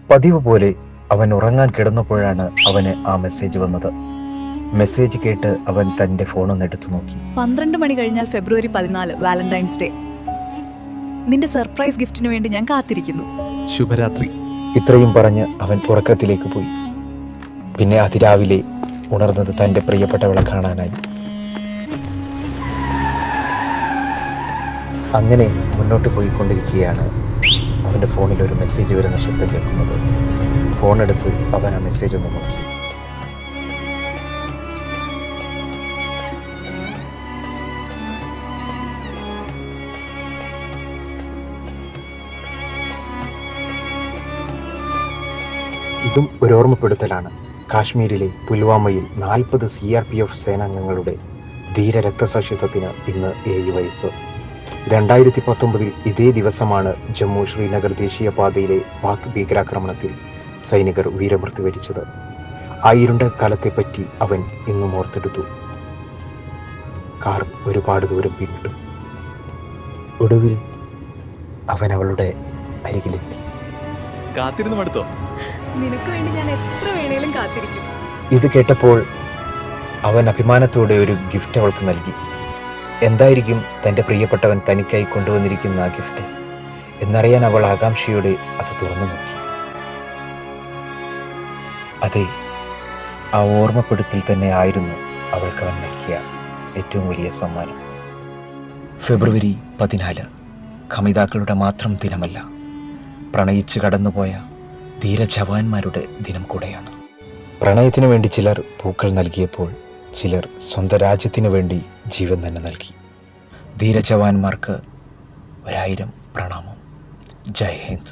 പതിവ് പോലെ അവൻ ഉറങ്ങാൻ കിടന്നപ്പോഴാണ് അവന് ആ മെസ്സേജ് വന്നത്. മെസ്സേജ് കേട്ട് അവൻ തന്റെ ഫോണൊന്ന് എടുത്തു നോക്കി. 12 മണി കഴിഞ്ഞാൽ ഫെബ്രുവരി 14 വാലന്റൈൻസ് ഡേ. നിന്റെ സർപ്രൈസ് ഗിഫ്റ്റിന് വേണ്ടി ഞാൻ കാത്തിരിക്കുന്നു. ശുഭരാത്രി. ഇത്രയും പറഞ്ഞ് അവൻ ഉറക്കത്തിലേക്ക് പോയി. പിന്നെ അതിരാവിലെ ഉണർന്നത് തന്റെ പ്രിയപ്പെട്ടവളെ കാണാനായി. അങ്ങനെ മുന്നോട്ട് പോയിക്കൊണ്ടിരിക്കുകയാണ് അവന്റെ ഫോണിൽ ഒരു മെസ്സേജ് വരുന്ന ശബ്ദം കേൾക്കുന്നത്. ഫോൺ എടുത്ത് അവൻ ആ മെസ്സേജ് ഒന്ന് നോക്കി. ഇതും ഒരു ഓർമ്മപ്പെടുത്തലാണ്. കാശ്മീരിലെ പുൽവാമയിൽ 40 CRPF സേനാംഗങ്ങളുടെ ധീര രക്തസാക്ഷിത്വത്തിന് ഇന്ന് 7 വയസ്സ്. 2019 ഇതേ ദിവസമാണ് ജമ്മു ശ്രീനഗർ ദേശീയപാതയിലെ പാക് ഭീകരാക്രമണത്തിൽ സൈനികർ വീരമൃത്യു വരിച്ചത്. ആ ഇരുണ്ട കാലത്തെപ്പറ്റി അവൻ ഇന്നും ഓർത്തെടുത്തു. കാർ ഒരുപാട് ദൂരം പിന്നിട്ടു. ഒടുവിൽ അവൻ അവളുടെ അരികിലെത്തി. കാത്തിരുന്ന് മടുത്തോ? നിനക്ക് വേണ്ടി ഞാൻ എത്ര വേണേലും കാത്തിരിക്കും. ഇത് കേട്ടപ്പോൾ അവൻ അഭിമാനത്തോടെ ഒരു ഗിഫ്റ്റ് അവൾക്ക് നൽകി. എന്തായിരിക്കും തൻ്റെ പ്രിയപ്പെട്ടവൻ തനിക്കായി കൊണ്ടുവന്നിരിക്കുന്ന ആ ഗിഫ്റ്റ് എന്നറിയാൻ അവൾ ആകാംക്ഷയോടെ അത് തുറന്നു നോക്കി. അതെ, ആ ഓർമ്മപ്പെടുത്തൽ തന്നെ ആയിരുന്നു അവൾക്ക് അവൻ നൽകിയ ഏറ്റവും വലിയ സമ്മാനം. ഫെബ്രുവരി 14 ഖമിതാക്കളുടെ മാത്രം ദിനമല്ല, പ്രണയിച്ച് കടന്നുപോയ ധീര ജവാന്മാരുടെ ദിനം കൂടെയാണ്. പ്രണയത്തിനു വേണ്ടി ചിലർ പൂക്കൾ നൽകിയപ്പോൾ ചിലർ സ്വന്തം രാജ്യത്തിനു വേണ്ടി ജീവൻ തന്നെ നൽകി. ധീര ജവാന്മാർക്ക് 1000 പ്രണാമം. ജയ് ഹിന്ദ്.